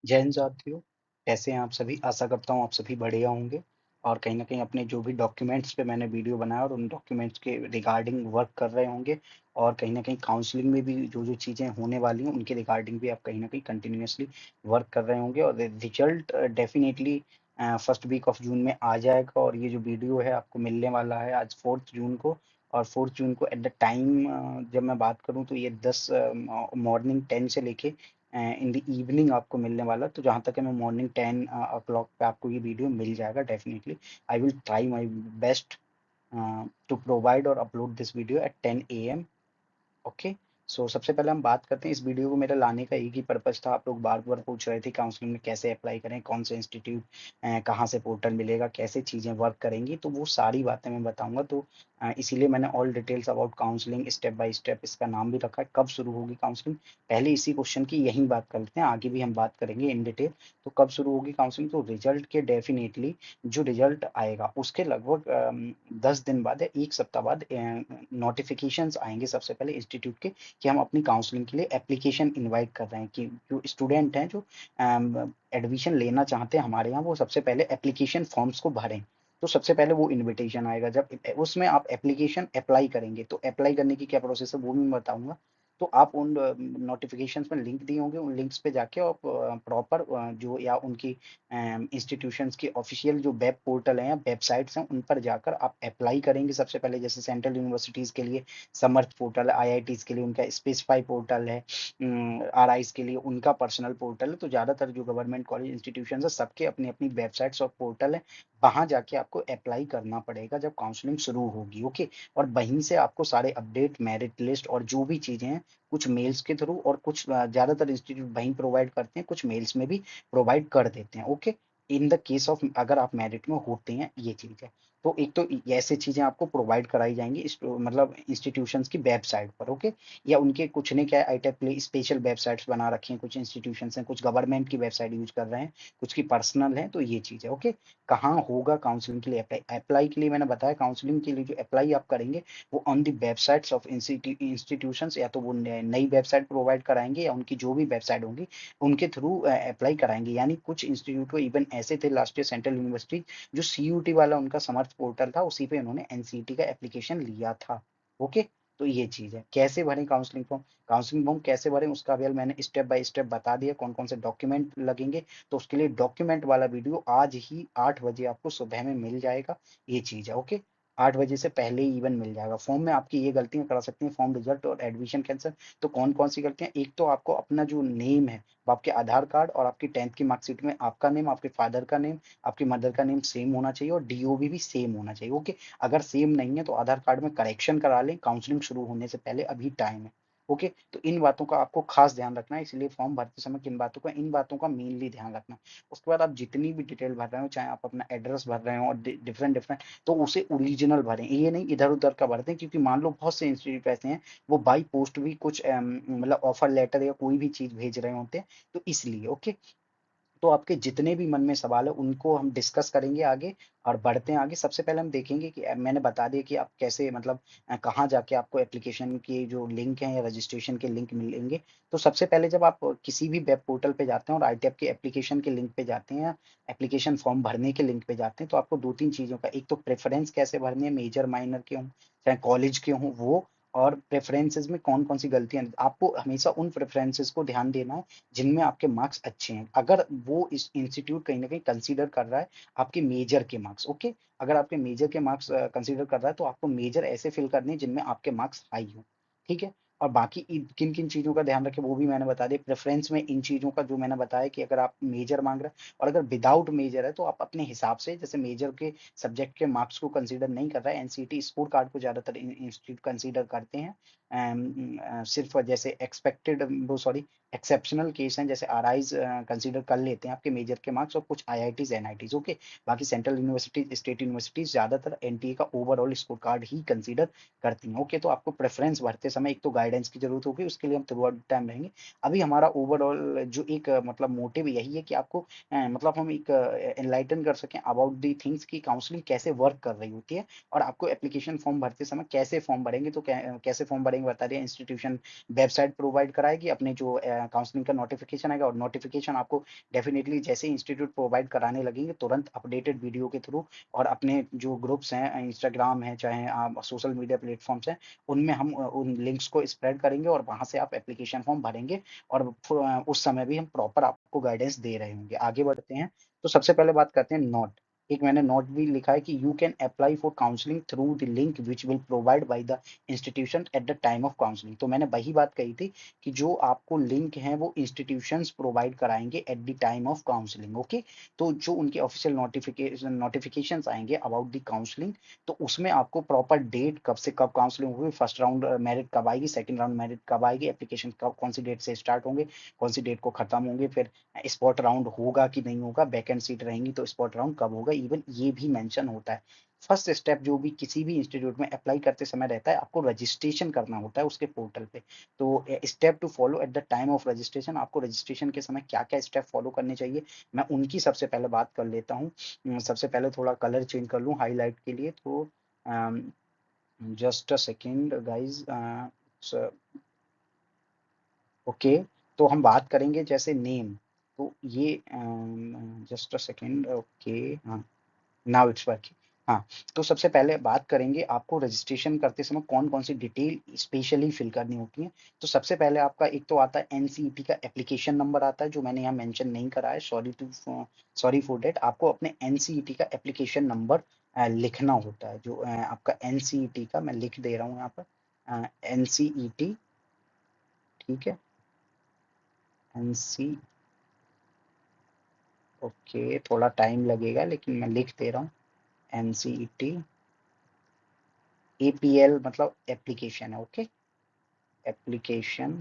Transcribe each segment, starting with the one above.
जय हिंद साथियों, कैसे हैं आप सभी? आशा करता हूँ आप सभी बढ़िया होंगे और कहीं न कहीं अपने जो भी डॉक्यूमेंट्स पे मैंने वीडियो बनाया और उन डॉक्यूमेंट्स के रिगार्डिंग वर्क कर रहे होंगे और कहीं न कहीं काउंसलिंग में भी जो-जो चीज़ें होने वाली हैं, उनके रिगार्डिंग भी आप कहीं न कहीं कंटिन्यूअसली वर्क कर रहे होंगे और result definitely first week of June में आ जाएगा और ये जो वीडियो है आपको मिलने वाला है आज 4th जून को और 4th जून को एट द टाइम जब मैं बात करूँ तो ये 10 मॉर्निंग 10 से लेके इन द इवनिंग आपको मिलने वाला है। तो जहाँ तक है मैं मॉर्निंग 10 o'clock पे आपको ये वीडियो मिल जाएगा definitely. I will try my best to provide और upload this video at 10 AM। Okay. So सबसे पहले हम बात करते हैं, इस वीडियो को मेरा लाने का एक ही पर्पस था। आप लोग बार बार पूछ रहे थे काउंसलिंग में कैसे अप्लाई करें, कौन से इंस्टीट्यूट, कहाँ से पोर्टल मिलेगा, कैसे चीज़ें वर्क करेंगी, तो वो सारी बातें मैं बताऊंगा। तो इसीलिए मैंने all details about counselling step by step इसका नाम भी रखा है। कब शुरू होगी काउंसलिंग, पहले इसी क्वेश्चन की यही बात कर लेते हैं, आगे भी हम बात करेंगे इन डिटेल। तो कब शुरू होगी काउंसलिंग, तो रिजल्ट के डेफिनेटली जो रिजल्ट आएगा उसके लगभग 10 दिन बाद या एक सप्ताह बाद नोटिफिकेशंस आएंगे सबसे पहले इंस्टीट्यूट के कि हम अपनी काउंसलिंग के लिए एप्लीकेशन इनवाइट कर रहे हैं। कि जो स्टूडेंट हैं जो एडमिशन लेना चाहते हैं हमारे यहाँ, वो सबसे पहले एप्लीकेशन फॉर्म्स को भरें। तो सबसे पहले वो इनविटेशन आएगा, जब उसमें आप एप्लीकेशन अप्लाई करेंगे तो अप्लाई करने की क्या प्रोसेस है वो भी मैं बताऊंगा। तो आप उन नोटिफिकेशंस में लिंक दिए होंगे, उन लिंक्स पे जाके आप प्रॉपर जो या उनकी इंस्टीट्यूशंस की ऑफिशियल जो वेब पोर्टल है या वेबसाइट्स हैं उन पर जाकर आप अप्लाई करेंगे सबसे पहले। जैसे सेंट्रल यूनिवर्सिटीज़ के लिए समर्थ पोर्टल है, आईआईटीज़ के लिए उनका स्पेसिफाई पोर्टल है, आरआईज़ के लिए उनका पर्सनल पोर्टल है। तो ज़्यादातर जो गवर्नमेंट कॉलेज इंस्टीट्यूशंस है सबके अपनी अपनी वेबसाइट्स और पोर्टल है, वहाँ जाके आपको अप्लाई करना पड़ेगा जब काउंसलिंग शुरू होगी। ओके। और वहीं से आपको सारे अपडेट, मेरिट लिस्ट और जो भी चीज़ें हैं, कुछ मेल्स के थ्रू और कुछ ज़्यादातर इंस्टीट्यूट वहीं प्रोवाइड करते हैं, कुछ मेल्स में भी प्रोवाइड कर देते हैं। Okay. In the case of अगर आप मेरिट में होते हैं, ये चीज़ है। तो एक तो ऐसे चीज़ें आपको प्रोवाइड कराई जाएंगी मतलब इंस्टीट्यूशंस की वेबसाइट पर। ओके। या उनके कुछ ने क्या है, आईटेक के लिए स्पेशल वेबसाइट्स बना रखी हैं, कुछ इंस्टीट्यूशंस हैं, कुछ गवर्नमेंट की वेबसाइट यूज कर रहे हैं, कुछ की पर्सनल है। तो ये चीज़ है। ओके। कहाँ होगा काउंसलिंग के लिए अप्लाई, अप्लाई के लिए मैंने बताया काउंसलिंग के लिए जो अप्लाई आप करेंगे वो on the websites of institutions, या तो वो नई वेबसाइट प्रोवाइड कराएंगे या उनकी जो भी वेबसाइट होंगी उनके थ्रू अप्लाई कराएंगे। यानी कुछ इंस्टीट्यूट को इवन ऐसे थे लास्ट ईयर सेंट्रल यूनिवर्सिटी, जो सीयूटी वाला उनका समर्थ पोर्टल था, उसी पे उन्होंने एनसीईटी का एप्लीकेशन लिया था। ओके। तो ये चीज़ है। कैसे भरें काउंसलिंग फॉर्म, काउंसलिंग फॉर्म कैसे भरें उसका भी मैंने स्टेप बाय स्टेप बता दिया, कौन कौन से डॉक्यूमेंट लगेंगे। तो उसके लिए डॉक्यूमेंट वाला वीडियो आज ही 8 बजे आपको सुबह में मिल जाएगा। ये चीज़ है। ओके। 8 बजे से पहले ही इवन मिल जाएगा। फॉर्म में आपकी ये गलतियाँ करा सकती हैं, फॉर्म रिजल्ट और एडमिशन कैंसल। तो कौन-कौन सी गलतियाँ, एक तो आपको अपना जो नेम है, वो आपके आधार कार्ड और आपकी 10th की मार्कशीट में आपका नेम, आपके फादर का नेम, आपकी मदर का नेम सेम होना चाहिए और डीओबी भी सेम होना चाहिए। ओके। अगर सेम नहीं है तो आधार कार्ड में करेक्शन करा लें, काउंसलिंग शुरू होने से पहले अभी टाइम है। ओके। तो इन बातों का आपको खास ध्यान रखना है, इसलिए फॉर्म भरते समय किन बातों का, इन बातों का मेनली ध्यान रखना। उसके बाद आप जितनी भी डिटेल भर रहे हो, चाहे आप अपना एड्रेस भर रहे हो और डिफरेंट डिफरेंट, तो उसे ओरिजिनल भरें, ये नहीं इधर उधर का भर दें। क्योंकि मान लो बहुत से इंस्टीट्यूट ऐसे हैं वो बाई पोस्ट भी कुछ मतलब ऑफर लेटर या कोई भी चीज भेज रहे होते हैं, तो इसलिए। ओके। तो आपके जितने भी मन में सवाल है उनको हम डिस्कस करेंगे आगे और बढ़ते हैं आगे। सबसे पहले हम देखेंगे कि मैंने बता दिया कि आप कैसे मतलब कहाँ जाके आपको एप्लीकेशन की जो लिंक है या रजिस्ट्रेशन के लिंक मिलेंगे। तो सबसे पहले जब आप किसी भी वेब पोर्टल पे जाते हैं और आईटीएफ के एप्लीकेशन के लिंक पे जाते हैं, एप्लीकेशन फॉर्म भरने के लिंक पे जाते हैं, तो आपको दो तीन चीज़ों का, एक तो प्रेफरेंस कैसे भरनी है, मेजर माइनर के हों चाहे कॉलेज के हों वो, और प्रेफरेंसेस में कौन कौन सी गलतियां, आपको हमेशा उन प्रेफरेंसेस को ध्यान देना है जिनमें आपके मार्क्स अच्छे हैं। अगर वो इस इंस्टीट्यूट कहीं न कहीं कंसीडर कर रहा है आपके मेजर के मार्क्स। ओके। अगर आपके मेजर के मार्क्स कंसीडर कर रहा है तो आपको मेजर ऐसे फिल करने हैं जिनमें आपके मार्क्स हाई हों। ठीक है? और बाकी किन-किन चीज़ों का ध्यान रखें वो भी मैंने बता दिया। प्रेफ़रेंस में इन चीज़ों का जो मैंने बताया कि अगर आप मेजर माँग रहे हैं और अगर विदाउट मेजर है तो आप अपने हिसाब से, जैसे मेजर के सब्जेक्ट के मार्क्स को कंसीडर नहीं कर रहा है, एनसीईटी स्कोर कार्ड को ज़्यादातर इंस्टीट्यूट कंसीडर करते हैं। सिर्फ़ जैसे एक्सपेक्टेड वो सॉरी एक्सेप्शनल केस हैं, जैसे आरआईज़ कंसीडर कर लेते हैं आपके मेजर के मार्क्स और कुछ आईआईटीज़, एनआईटीज़। ओके। बाकी सेंट्रल यूनिवर्सिटीज़, स्टेट यूनिवर्सिटीज़ ज़्यादातर एनटीए का ओवरऑल स्कोर कार्ड ही कंसीडर करती हैं। ओके। तो आपको प्रेफ़रेंस भरते समय एक तो गाइडेंस की ज़रूरत होगी, उसके लिए हम थ्रू आउट टाइम रहेंगे। अभी हमारा ओवरऑल जो एक मतलब मोटिव यही है कि आपको मतलब हम एक एनलाइटन कर सकें अबाउट द थिंग्स कि काउंसलिंग कैसे वर्क कर रही होती है और आपको एप्लीकेशन फॉर्म भरते समय कैसे फॉर्म भरेंगे। तो कैसे फॉर्म भरेंगे बता दिया। इंस्टीट्यूशन वेबसाइट प्रोवाइड कराएगी, अपने जो काउंसलिंग का नोटिफिकेशन आएगा, और नोटिफिकेशन आपको डेफिनेटली जैसे इंस्टीट्यूट प्रोवाइड कराने लगेंगे तुरंत अपडेटेड वीडियो के थ्रू, और अपने जो ग्रुप्स हैं, इंस्टाग्राम है चाहे सोशल मीडिया प्लेटफॉर्म्स हैं, उनमें हम उन लिंक्स को स्प्रेड करेंगे और वहां से आप एप्लीकेशन फॉर्म भरेंगे, और उस समय भी हम प्रॉपर आपको गाइडेंस दे रहे होंगे। आगे बढ़ते हैं, तो सबसे पहले बात करते हैं नोट। एक मैंने नोट भी लिखा है कि you can apply for counselling through the link which will provide by the institution eight the time of counselling. तो मैंने वही बात कही थी कि जो आपको लिंक है वो इंस्टीट्यूशंस प्रोवाइड कराएंगे eight the time of counselling. Okay, तो जो उनके ऑफिशियल नोटिफिकेशंस आएंगे अबाउट द काउंसलिंग, तो उसमें आपको प्रॉपर डेट, कब से कब काउंसलिंग होगी, फर्स्ट राउंड मेरिट कब आएगी, सेकंड राउंड मेरिट कब आएगी, एप्लीकेशन कब, कौन सी डेट से स्टार्ट होंगे, कौन सी डेट को खत्म होंगे, फिर स्पॉट राउंड होगा कि नहीं होगा, वैकेंट सीट रहेंगी तो स्पॉट राउंड कब होगा, इवन ये भी मेंशन होता है। फर्स्ट स्टेप जो भी किसी भी इंस्टीट्यूट में अप्लाई करते समय रहता है, आपको रजिस्ट्रेशन करना होता है उसके पोर्टल पे। तो step to follow at the time of registration, आपको रजिस्ट्रेशन के समय क्या क्या स्टेप फॉलो करने चाहिए, मैं उनकी सबसे पहले बात कर लेता हूँ। सबसे पहले थोड़ा कलर चेंज कर लूँ हाईलाइट के लिए, तो just a second guys. Okay, तो हम बात करेंगे जैसे नेम, तो ये जस्ट अ सेकेंड। ओके, हाँ, नाउ इट्स वर्किंग। हाँ, तो सबसे पहले बात करेंगे आपको रजिस्ट्रेशन करते समय कौन कौन सी डिटेल स्पेशली फिल करनी होती है। तो सबसे पहले आपका एक तो आता है एनसीईटी का एप्लीकेशन नंबर आता है, जो मैंने यहाँ मेंशन नहीं करा है, सॉरी फॉर डेट। आपको अपने एनसीईटी का एप्लीकेशन नंबर लिखना होता है, जो आपका एनसीईटी का मैं लिख दे रहा हूँ यहाँ पर, एनसीईटी, ठीक है, एनसी, ओके, थोड़ा टाइम लगेगा लेकिन मैं लिख दे रहा हूँ, एनसीईटी, एपीएल मतलब एप्लीकेशन है, ओके, एप्लीकेशन,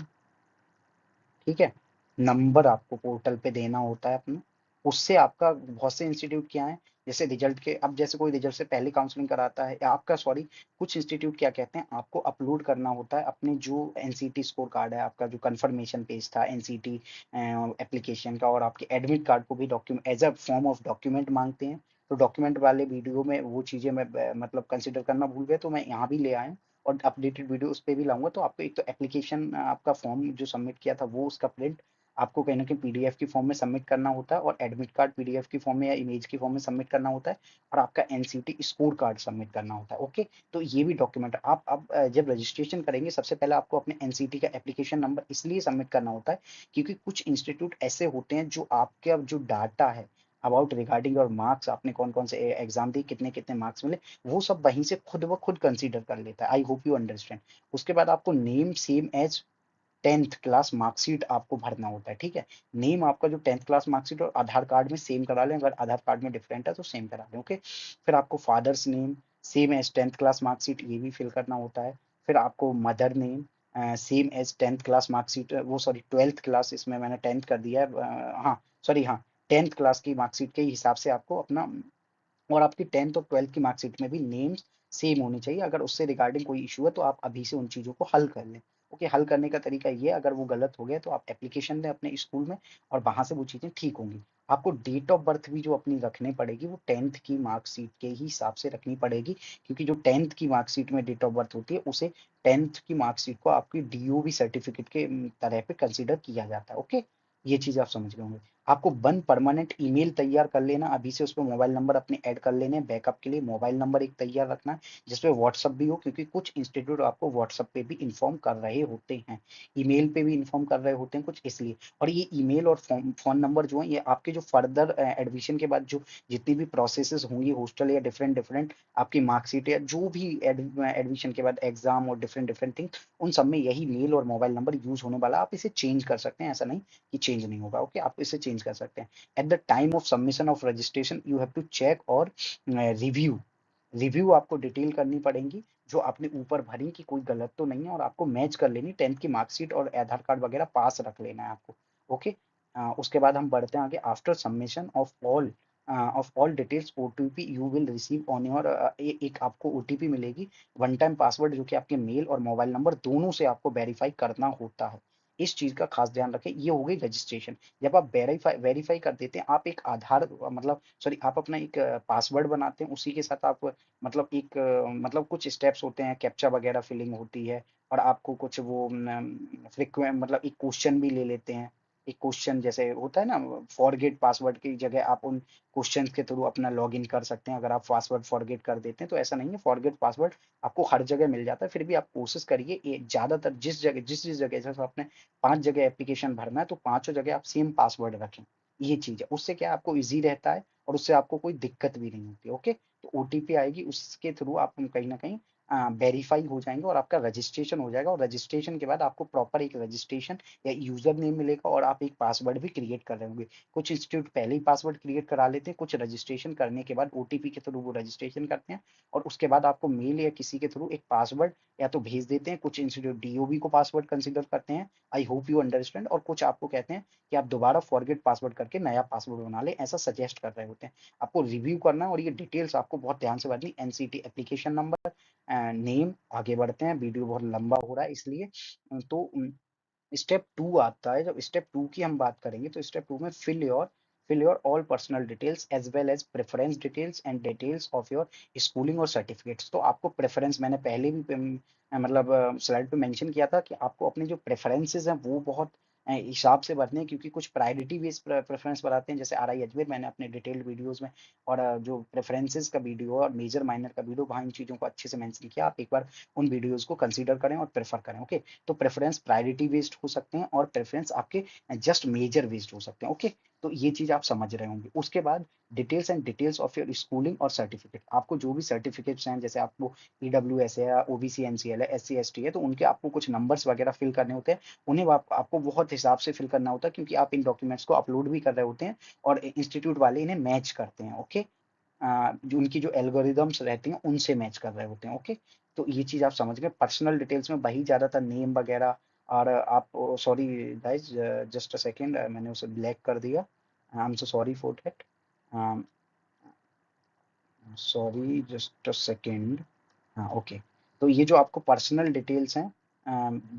ठीक है, नंबर आपको पोर्टल पे देना होता है अपना। उससे आपका बहुत से इंस्टीट्यूट क्या है, जैसे रिजल्ट के, अब जैसे कोई रिजल्ट से पहले काउंसलिंग कराता है, या आपका सॉरी, कुछ इंस्टीट्यूट क्या कहते हैं, आपको अपलोड करना होता है अपने जो एनसीटी स्कोर कार्ड है, आपका जो कंफर्मेशन पेज था एनसीटी एप्लीकेशन का, और आपके एडमिट कार्ड को भी document as a form of document मांगते हैं। तो डॉक्यूमेंट वाले वीडियो में वो चीजें मैं मतलब कंसिडर करना भूल गए, तो मैं यहाँ भी ले आया हूँ, और अपडेटेड वीडियो उस पर भी लाऊंगा। तो आपको एक तो एप्लीकेशन, आपका फॉर्म जो सबमिट किया था वो, उसका प्रिंट आपको कहीं ना कहीं पीडीएफ की फॉर्म में सबमिट करना होता है, और एडमिट कार्ड पीडीएफ की फॉर्म में या इमेज की फॉर्म में सबमिट करना होता है, और आपका एनसीटी स्कोर कार्ड सबमिट करना होता है। ओके, तो ये भी डॉक्यूमेंट आप अब जब रजिस्ट्रेशन करेंगे, सबसे पहले आपको अपने एनसीटी का एप्लीकेशन नंबर इसलिए सबमिट करना होता है क्योंकि कुछ इंस्टीट्यूट ऐसे होते हैं जो आपके अब जो डाटा है अबाउट रिगार्डिंग और मार्क्स, आपने कौन कौन से एग्जाम दिए, कितने कितने मार्क्स मिले, वो सब वहीं से खुद ब खुद कंसीडर कर लेता है। I hope you understand. उसके बाद आपको name same as 10th class marksheet आपको भरना होता है, ठीक है। नेम आपका जो 10th क्लास मार्कशीट और आधार कार्ड में सेम करा लें, अगर आधार कार्ड में डिफरेंट है तो सेम करा लें, ओके। फिर आपको father's name same as 10th class marksheet, ये भी फिल करना होता है। फिर आपको mother name same as 10th class marksheet, वो सॉरी 12th क्लास, इसमें मैंने 10th कर दिया है, हाँ सॉरी, हाँ 10th क्लास की मार्कशीट के हिसाब से आपको अपना, और आपकी 10th और 12th की मार्कशीट में भी नेम्स सेम होनी चाहिए। अगर उससे रिगार्डिंग कोई इशू है तो आप अभी से उन चीज़ों को हल कर लें। ओके, हल करने का तरीका ये, अगर वो गलत हो गया तो आप एप्लीकेशन दें अपने स्कूल में, और वहां से वो चीज़ें ठीक होंगी। आपको डेट ऑफ बर्थ भी जो अपनी रखनी पड़ेगी वो 10th की मार्कशीट के ही हिसाब से रखनी पड़ेगी, क्योंकि जो 10th की मार्कशीट में डेट ऑफ बर्थ होती है उसे 10th की मार्कशीट को आपकी डीओबी सर्टिफिकेट के तरह पे कंसिडर किया जाता है। ओके, ये चीज़ आप समझ गए होंगे। आपको वन परमानेंट ईमेल तैयार कर लेना, अभी से उस पर मोबाइल नंबर अपने ऐड कर लेने, बैकअप के लिए मोबाइल नंबर एक तैयार रखना जिसपे व्हाट्सअप भी हो, क्योंकि कुछ इंस्टीट्यूट आपको व्हाट्सअप पे भी इन्फॉर्म कर रहे होते हैं, ईमेल पे भी इन्फॉर्म कर रहे होते हैं कुछ, इसलिए। और ये ईमेल और फोन नंबर जो है, ये आपके जो फर्दर एडमिशन के बाद जो जितनी भी प्रोसेसेस होंगी, हॉस्टल या डिफरेंट डिफरेंट आपकी मार्कशीट या जो भी एडमिशन के बाद एग्जाम और डिफरेंट डिफरेंट थिंग, उन सब में यही मेल और मोबाइल नंबर यूज होने वाला। आप इसे चेंज कर सकते हैं, ऐसा नहीं कि चेंज नहीं होगा। ओके, आप इसे चेंज कर सकते हैं। At the time of submission of registration you have to check और रिव्यू, रिव्यू आपको डिटेल करनी पड़ेंगी, जो आपने ऊपर भरी कि कोई गलत तो नहीं है, और आपको मैच कर लेनी 10th की मार्कशीट और आधार कार्ड वगैरह पास रख लेना है आपको। ओके, उसके बाद हम बढ़ते हैं आगे। After submission of all details OTP you will receive on your, एक आपको ओटीपी मिलेगी, वन टाइम पासवर्ड, जो कि आपके मेल और मोबाइल नंबर दोनों से आपको वेरीफाई करना होता है। इस चीज़ का खास ध्यान रखें। ये हो गई रजिस्ट्रेशन। जब आप वेरीफाई वेरीफाई कर देते हैं, आप एक आधार मतलब सॉरी आप अपना एक पासवर्ड बनाते हैं, उसी के साथ आप मतलब एक मतलब कुछ स्टेप्स होते हैं, कैप्चा वगैरह फिलिंग होती है और आपको कुछ वो फ्रीक्वेंट मतलब एक क्वेश्चन भी ले लेते हैं। एक क्वेश्चन जैसे होता है ना, फॉरगेट पासवर्ड की जगह आप उन क्वेश्चंस के थ्रू अपना लॉगिन कर सकते हैं। अगर आप पासवर्ड फॉरगेट कर देते हैं तो ऐसा नहीं है, फॉरगेट पासवर्ड आपको हर जगह मिल जाता है। फिर भी आप कोशिश करिए ज्यादातर जिस जगह जैसे आपने 5 जगह एप्लीकेशन भरना है तो पांचों जगह आप सेम पासवर्ड रखें। ये चीज है, उससे क्या आपको इजी रहता है और उससे आपको कोई दिक्कत भी नहीं होती। ओके, तो ओटीपी आएगी, उसके थ्रू आप कहीं ना कहीं वेरीफाई हो जाएंगे और आपका रजिस्ट्रेशन हो जाएगा। और रजिस्ट्रेशन के बाद आपको प्रॉपर एक रजिस्ट्रेशन या यूजर नेम मिलेगा और आप एक पासवर्ड भी क्रिएट कर रहे होंगे। कुछ इंस्टीट्यूट पहले ही पासवर्ड क्रिएट करा लेते हैं, कुछ रजिस्ट्रेशन करने के बाद ओटीपी के थ्रू वो रजिस्ट्रेशन करते हैं और उसके बाद आपको मेल या किसी के थ्रू एक पासवर्ड या तो भेज देते हैं। कुछ इंस्टीट्यूट डीओबी को पासवर्ड कंसिडर करते हैं, आई होप यू अंडरस्टैंड, और कुछ आपको कहते हैं कि आप दोबारा फॉरगेट पासवर्ड करके नया पासवर्ड बना लें, ऐसा सजेस्ट कर रहे होते हैं। आपको रिव्यू करना है और ये डिटेल्स आपको बहुत ध्यान से भरनी। एनसीटी एप्लीकेशन नंबर, नेम, आगे बढ़ते हैं, वीडियो बहुत लंबा हो रहा है इसलिए। तो स्टेप टू आता है। जब स्टेप टू की हम बात करेंगे तो स्टेप टू में fill your all personal details as well as preference details and details of your schooling और सर्टिफिकेट्स। तो आपको प्रेफरेंस मैंने पहले भी मतलब स्लाइड पे मेंशन किया था कि आपको अपने जो प्रेफरेंसेस हैं वो बहुत हिसाब से भरने हैं, क्योंकि कुछ प्रायोरिटी बेस्ड प्रेफरेंस बनाते हैं जैसे आरआई अजमेर, मैंने अपने डिटेल्ड वीडियोस में और जो प्रेफरेंसेस का वीडियो और मेजर माइनर का वीडियो, वहाँ इन चीज़ों को अच्छे से मेंशन किया। आप एक बार उन वीडियोस को कंसीडर करें और प्रेफर करें। ओके, तो प्रेफरेंस प्रायोरिटी बेस्ड हो सकते हैं और प्रेफरेंस आपके जस्ट मेजर बेस्ड हो सकते हैं। ओके, तो ये चीज आप समझ रहे होंगे। उसके बाद details and details of your schooling और सर्टिफिकेट। आपको जो भी सर्टिफिकेट्स हैं, जैसे आपको ईडब्ल्यूएस है या ओबीसी एनसीएल है, एससी एसटी है, तो उनके आपको कुछ नंबर्स वगैरह फिल करने होते हैं। उन्हें आपको बहुत हिसाब से फिल करना होता है, क्योंकि आप इन डॉक्यूमेंट्स को अपलोड भी कर रहे होते हैं और इंस्टीट्यूट वाले इन्हें मैच करते हैं। ओके, जो उनकी जो एल्गोरिदम्स रहती हैं उनसे मैच कर रहे होते हैं। ओके, तो ये चीज आप समझ गए। पर्सनल डिटेल्स में वही ज्यादातर नेम वगैरह। और आप sorry guys, just a second, मैंने उसे ब्लैक कर दिया, I am so sorry for that, sorry just a second. हाँ ओके, तो ये जो आपको पर्सनल डिटेल्स हैं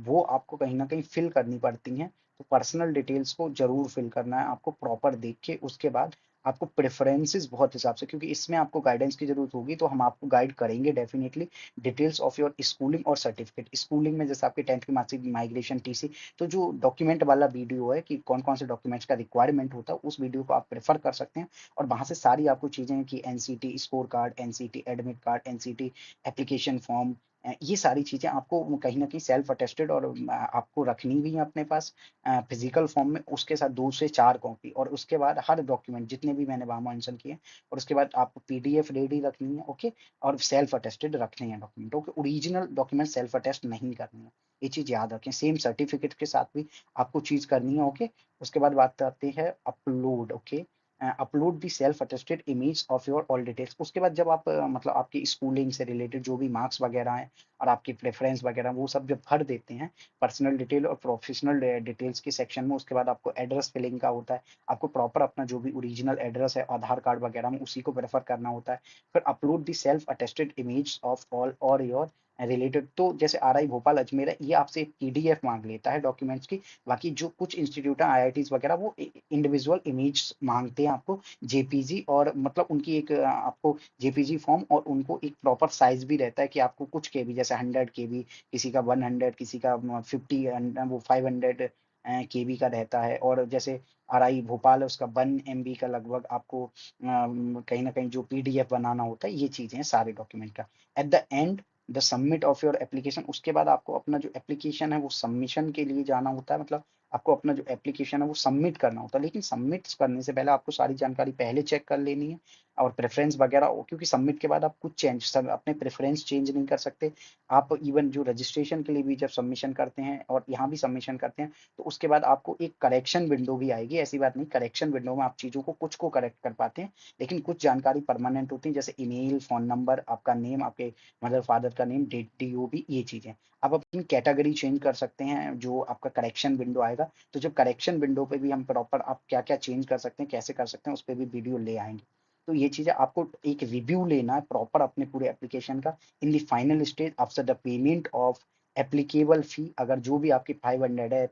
वो आपको कहीं ना कहीं फिल करनी पड़ती हैं। तो पर्सनल डिटेल्स को जरूर फिल करना है आपको प्रॉपर देख के। उसके बाद आपको प्रेफरेंसेस बहुत हिसाब से, क्योंकि इसमें आपको गाइडेंस की जरूरत होगी तो हम आपको गाइड करेंगे definitely. Details of your schooling और सर्टिफिकेट। स्कूलिंग में जैसे आपके 10th की मार्कशीट, माइग्रेशन, टीसी, तो जो डॉक्यूमेंट वाला वीडियो है कि कौन कौन से डॉक्यूमेंट्स का रिक्वायरमेंट होता है, उस वीडियो को आप प्रेफर कर सकते हैं। और वहां से सारी आपको चीजें कि NCT score card, NCT admit card, NCT application form, ये सारी चीजें आपको कहीं ना कहीं सेल्फ अटेस्टेड और आपको रखनी भी है अपने पास फिजिकल फॉर्म में। उसके साथ 2 से 4 कॉपी, और उसके बाद हर डॉक्यूमेंट जितने भी मैंने वहां मेंशन किए, और उसके बाद आपको पीडीएफ रेडी रखनी है। ओके, और सेल्फ अटेस्टेड रखने हैं document. Okay, original document self attest नहीं करनी है, ये चीज याद रखें। सेम सर्टिफिकेट के साथ भी आपको चीज करनी है। ओके, उसके बाद बात आती है upload. Okay, upload the self attested image of your all details. उसके बाद जब आप मतलब आपकी स्कूलिंग से रिलेटेड जो भी मार्क्स वगैरह हैं और आपकी प्रेफरेंस वगैरह, वो सब जब भर देते हैं पर्सनल डिटेल और प्रोफेशनल डिटेल्स के सेक्शन में, उसके बाद आपको एड्रेस फिलिंग का होता है। आपको प्रॉपर अपना जो भी ओरिजिनल एड्रेस है आधार कार्ड वगैरह में, उसी को प्रेफर करना होता है। फिर upload the self attested image of all और योर रिलेटेड। तो जैसे आरआई भोपाल अजमेर है, ये आपसे एक पीडीएफ मांग लेता है डॉक्यूमेंट्स की। बाकी जो कुछ इंस्टीट्यूट है, आईआईटीज वगैरह, वो इंडिविजुअल इमेज मांगते हैं आपको, जेपीजी, और मतलब उनकी एक आपको जेपीजी फॉर्म, और उनको एक प्रॉपर साइज भी रहता है कि आपको कुछ केबी, जैसे 100 केबी, किसी का 100, किसी का 50, वो 500 केबी का रहता है। और जैसे आरआई भोपाल है, उसका 1 MB का लगभग आपको कहीं ना कहीं जो पीडीएफ बनाना होता है। ये चीजें हैं सारे डॉक्यूमेंट का। At the end the submit of your application. उसके बाद आपको अपना जो एप्लीकेशन है वो सबमिशन के लिए जाना होता है। मतलब आपको अपना जो एप्लीकेशन है वो सबमिट करना होता है, लेकिन सबमिट करने से पहले आपको सारी जानकारी पहले चेक कर लेनी है और प्रेफरेंस वगैरह, क्योंकि सबमिट के बाद आप कुछ चेंज सब अपने प्रेफरेंस चेंज नहीं कर सकते। आप इवन जो रजिस्ट्रेशन के लिए भी जब सबमिशन करते हैं और यहाँ भी सबमिशन करते हैं, तो उसके बाद आपको एक करेक्शन विंडो भी आएगी। ऐसी बात नहीं, करेक्शन विंडो में आप चीज़ों को कुछ को करेक्ट कर पाते हैं, लेकिन कुछ जानकारी परमानेंट होती है, जैसे ईमेल, फोन नंबर, आपका नेम, आपके मदर फादर का नेम, डेट, डीओबी, ये चीज़ें। आप अपनी कैटेगरी चेंज कर सकते हैं जो आपका करेक्शन विंडो आएगा। तो जब करेक्शन विंडो पे भी हम प्रॉपर आप क्या क्या चेंज कर सकते हैं, कैसे कर सकते हैं, उस पर भी वीडियो ले आएंगे। तो ये चीजें आपको एक रिव्यू लेना है प्रॉपर अपने पूरे एप्लीकेशन का in the final stage after the payment of applicable fee अगर जो भी आपकी 500 है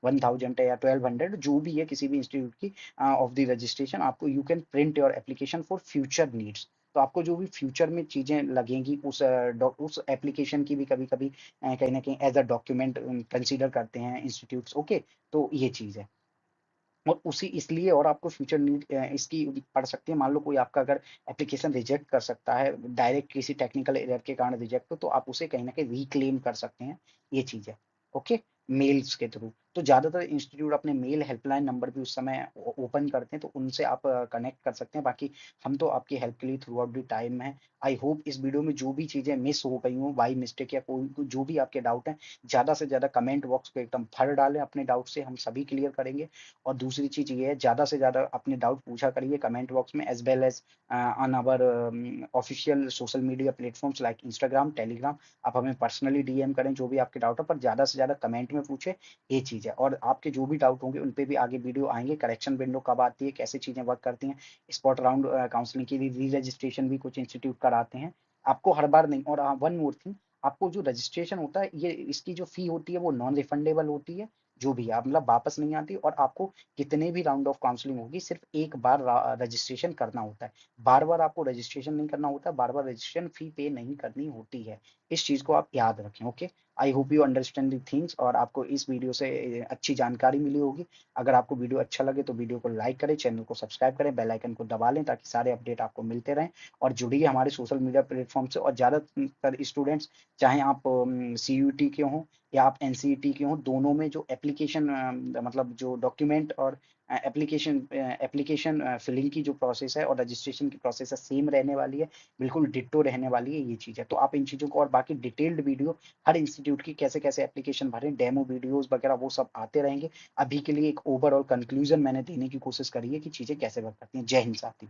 1000 है या 1200 जो भी है किसी भी इंस्टीट्यूट की ऑफ द रजिस्ट्रेशन आपको you can print your application for future needs. तो आपको जो भी फ्यूचर में चीज़ें लगेंगी उस एप्लीकेशन की भी कभी-कभी कहीं न कहीं एज़ अ डॉक्यूमेंट कंसीडर करते हैं इंस्टीट्यूट्स ओके, तो ये चीज़ है। और उसी इसलिए और आपको फ्यूचर नीड इसकी पड़ सकती है। मान लो कोई आपका अगर एप्लीकेशन रिजेक्ट कर सकता है, डायरेक्ट किसी टेक्निकल एरर के कारण रिजेक्ट हो, तो आप उसे कहीं न कहीं रिक्लेम कर सकते हैं, ये चीज़ है। ओके? मेल्स के थ्रू। तो ज़्यादातर इंस्टीट्यूट अपने मेल हेल्पलाइन नंबर भी उस समय ओपन करते हैं, तो उनसे आप कनेक्ट कर सकते हैं। बाकी हम तो आपकी हेल्प के लिए थ्रू आउट द टाइम हैं। आई होप इस वीडियो में जो भी चीज़ें मिस हो गई हों बाय मिस्टेक या कोई जो भी आपके डाउट हैं, ज़्यादा से ज़्यादा कमेंट बॉक्स पे एकदम भर डालें अपने डाउट से, हम सभी क्लियर करेंगे। और दूसरी चीज़ ये है ज़्यादा से ज़्यादा अपने डाउट पूछा करिए कमेंट बॉक्स में as well as on our official social media platforms like Instagram, Telegram. आप हमें पर्सनली डीएम करें जो भी आपके डाउट है, पर ज़्यादा से ज़्यादा कमेंट में पूछें, ये चीज़ है। और आपके जो भी डाउट होंगे उन पे भी आगे वीडियो आएँगे, करेक्शन विंडो कब आती है, कैसे चीज़ें वर्क करती हैं, स्पॉट राउंड काउंसलिंग की री-रजिस्ट्रेशन भी कुछ इंस्टीट्यूट कराते हैं। आपको हर बार नहीं और वन मोर थिंग आपको जो रजिस्ट्रेशन होता है ये इसकी जो फ़ी होती है वो नॉन रिफंडेबल होती है। जो भी है आप मतलब वापस नहीं आती और आपको कितने भी राउंड ऑफ काउंसलिंग होगी सिर्फ एक बार रजिस्ट्रेशन करना होता है। बार-बार आपको रजिस्ट्रेशन नहीं करना होता, बार-बार रजिस्ट्रेशन फी पे नहीं करनी होती है। इस चीज़ को आप याद रखें, okay? I hope you understand the things और आपको इस वीडियो से अच्छी जानकारी मिली होगी। अगर आपको वीडियो अच्छा लगे तो वीडियो को लाइक करें, चैनल को सब्सक्राइब करें, बेल आइकन को दबा लें ताकि सारे अपडेट आपको मिलते रहें और जुड़िए हमारे सोशल मीडिया प्लेटफ़ॉर्म से और ज़्यादातर स्टूडेंट्स चाहे आप सीयूईटी के हों या आप एनसीईटी के हों, दोनों में जो एप्लीकेशन मतलब जो डॉक्यूमेंट और एप्लीकेशन फिलिंग की जो प्रोसेस है और रजिस्ट्रेशन की प्रोसेस है, सेम रहने वाली है, बिल्कुल डिट्टो रहने वाली है, ये चीज़ है। तो आप इन चीज़ों को और बाकी डिटेल्ड वीडियो हर इंस्टीट्यूट की कैसे-कैसे एप्लीकेशन भरें, डेमो वीडियोज़ वगैरह वो सब आते रहेंगे। अभी के लिए एक ओवरऑल कंक्लूज़न मैंने देने की कोशिश करी है कि चीज़ें कैसे वर्क करती हैं। जय हिंद साथी।